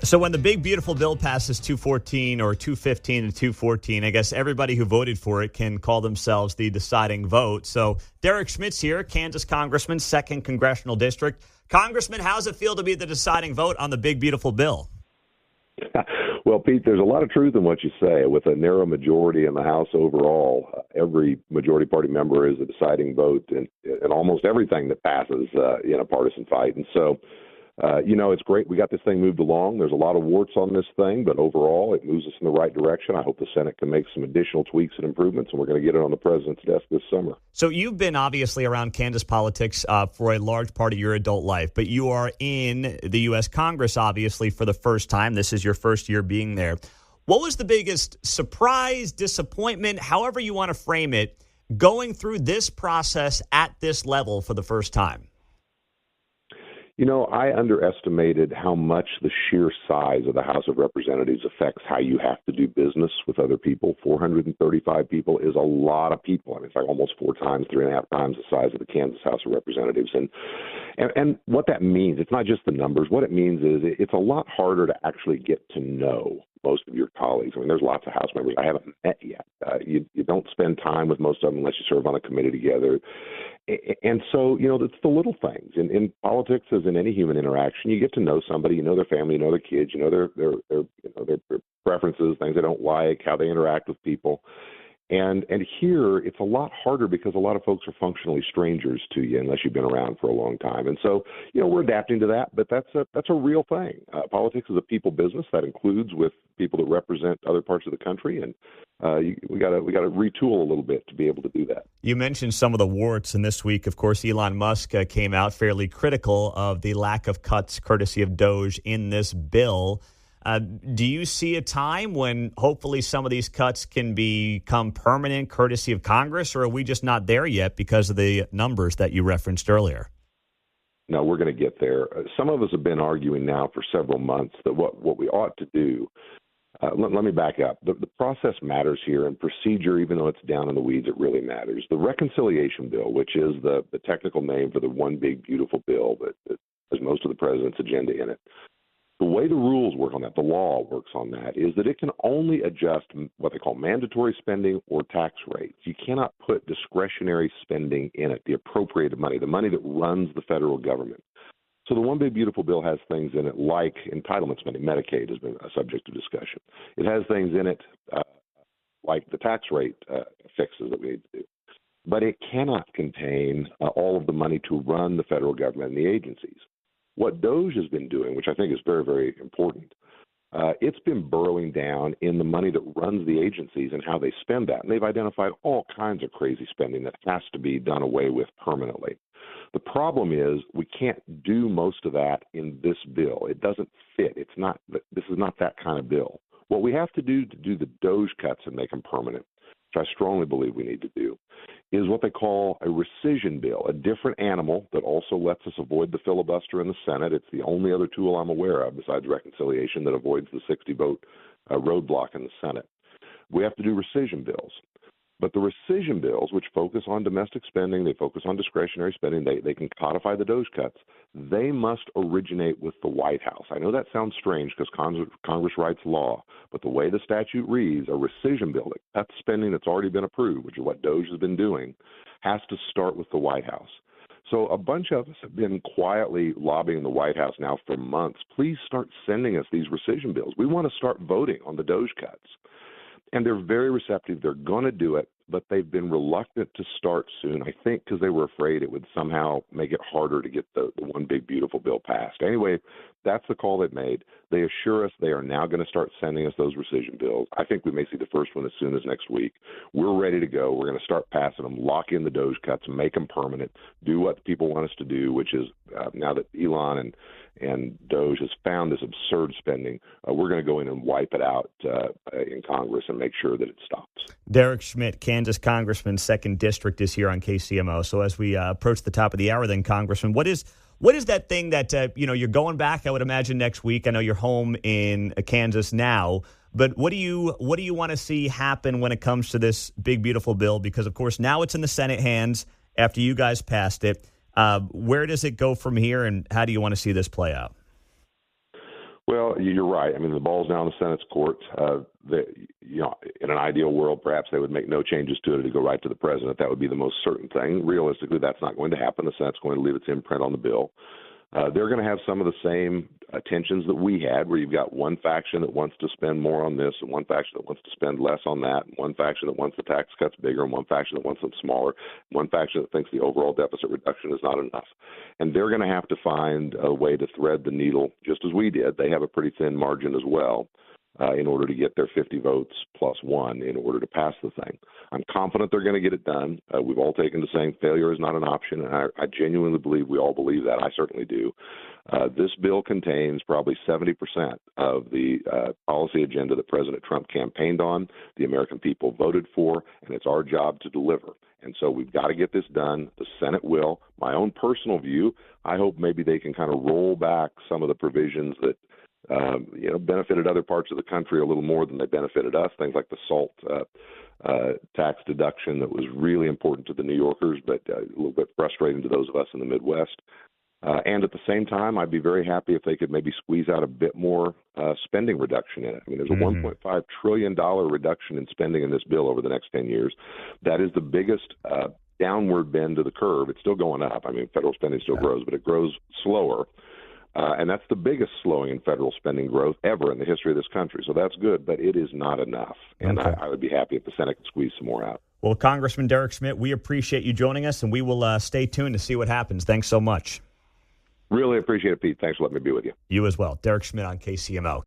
So when the big, beautiful bill passes 214 or 215 to 214, I guess everybody who voted for it can call themselves the deciding vote. So Derek Schmidt's here, Kansas Congressman, 2nd Congressional District. Congressman, how does it feel to be the deciding vote on the big, beautiful bill? Well, Pete, there's a lot of truth in what you say. With a narrow majority in the House overall, every majority party member is a deciding vote in almost everything that passes in a partisan fight. And so, it's great. We got this thing moved along. There's a lot of warts on this thing, but overall it moves us in the right direction. I hope the Senate can make some additional tweaks and improvements, and we're going to get it on the president's desk this summer. So you've been obviously around Kansas politics for a large part of your adult life, but you are in the U.S. Congress, obviously, for the first time. This is your first year being there. What was the biggest surprise, disappointment, however you want to frame it, going through this process at this level for the first time? I underestimated how much the sheer size of the House of Representatives affects how you have to do business with other people. 435 people is a lot of people. I mean, it's like almost 3.5 times the size of the Kansas House of Representatives. And what that means, it's not just the numbers. What it means is it's a lot harder to actually get to know most of your colleagues. I mean, there's lots of House members I haven't met yet. You don't spend time with most of them unless you serve on a committee together. And so, it's the little things. In politics, as in any human interaction, you get to know somebody, you know their family, you know their kids, you know their preferences, things they don't like, how they interact with people. And here, it's a lot harder because a lot of folks are functionally strangers to you unless you've been around for a long time. And so, we're adapting to that, but that's a real thing. Politics is a people business that includes with people that represent other parts of the country, and we got to retool a little bit to be able to do that. You mentioned some of the warts, and this week, of course, Elon Musk came out fairly critical of the lack of cuts courtesy of Doge in this bill. Do you see a time when hopefully some of these cuts can become permanent courtesy of Congress, or are we just not there yet because of the numbers that you referenced earlier? No, we're going to get there. Some of us have been arguing now for several months that what we ought to do. Let me back up. The process matters here, and procedure, even though it's down in the weeds, it really matters. The reconciliation bill, which is the technical name for the one big, beautiful bill that has most of the president's agenda in it, the way the rules work on that, the law works on that, is that it can only adjust what they call mandatory spending or tax rates. You cannot put discretionary spending in it, the appropriated money, the money that runs the federal government. So the One Big Beautiful Bill has things in it like entitlement spending. Medicaid has been a subject of discussion. It has things in it like the tax rate fixes that we need to do. But it cannot contain all of the money to run the federal government and the agencies. What Doge has been doing, which I think is very, very important, it's been burrowing down in the money that runs the agencies and how they spend that. And they've identified all kinds of crazy spending that has to be done away with permanently. The problem is we can't do most of that in this bill. It doesn't fit. This is not that kind of bill. What we have to do the Doge cuts and make them permanent, which I strongly believe we need to do, is what they call a rescission bill, a different animal that also lets us avoid the filibuster in the Senate. It's the only other tool I'm aware of besides reconciliation that avoids the 60-vote roadblock in the Senate. We have to do rescission bills. But the rescission bills, which focus on domestic spending, they focus on discretionary spending, they can codify the Doge cuts, they must originate with the White House. I know that sounds strange because Congress writes law, but the way the statute reads, a rescission bill that cuts spending that's already been approved, which is what Doge has been doing, has to start with the White House. So a bunch of us have been quietly lobbying the White House now for months. Please start sending us these rescission bills. We want to start voting on the Doge cuts. And they're very receptive. They're going to do it, but they've been reluctant to start soon, I think because they were afraid it would somehow make it harder to get the One Big Beautiful Bill passed. Anyway, that's the call they've made. They assure us they are now going to start sending us those rescission bills. I think we may see the first one as soon as next week. We're ready to go. We're going to start passing them, lock in the Doge cuts, make them permanent, do what the people want us to do, which is now that Elon and Doge has found this absurd spending, we're going to go in and wipe it out in Congress and make sure that it stops. Derek Schmidt, Kansas Congressman, 2nd District, is here on KCMO. So as we approach the top of the hour then, Congressman, what is that thing that, you're going back, I would imagine, next week? I know you're home in Kansas now, but what do you want to see happen when it comes to this big, beautiful bill? Because, of course, now it's in the Senate hands after you guys passed it. Where does it go from here, and how do you want to see this play out? Well, you're right. I mean, the ball's now in the Senate's court. In an ideal world, perhaps they would make no changes to it to go right to the president. That would be the most certain thing. Realistically, that's not going to happen. The Senate's going to leave its imprint on the bill. They're going to have some of the same tensions that we had, where you've got one faction that wants to spend more on this, and one faction that wants to spend less on that, and one faction that wants the tax cuts bigger, and one faction that wants them smaller, and one faction that thinks the overall deficit reduction is not enough. And they're going to have to find a way to thread the needle, just as we did. They have a pretty thin margin as well, in order to get their 50 votes plus one in order to pass the thing. I'm confident they're going to get it done. We've all taken to saying failure is not an option, and I genuinely believe we all believe that. I certainly do. This bill contains probably 70% of the policy agenda that President Trump campaigned on, the American people voted for, and it's our job to deliver. And so we've got to get this done. The Senate will. My own personal view, I hope maybe they can kind of roll back some of the provisions that benefited other parts of the country a little more than they benefited us. Things like the SALT tax deduction that was really important to the New Yorkers, but a little bit frustrating to those of us in the Midwest. And at the same time, I'd be very happy if they could maybe squeeze out a bit more spending reduction in it. I mean, there's a $1.5 trillion reduction in spending in this bill over the next 10 years. That is the biggest downward bend to the curve. It's still going up. I mean, federal spending still grows, but it grows slower. And that's the biggest slowing in federal spending growth ever in the history of this country. So that's good, but it is not enough. And I would be happy if the Senate could squeeze some more out. Well, Congressman Derek Schmidt, we appreciate you joining us, and we will stay tuned to see what happens. Thanks so much. Really appreciate it, Pete. Thanks for letting me be with you. You as well. Derek Schmidt on KCMO.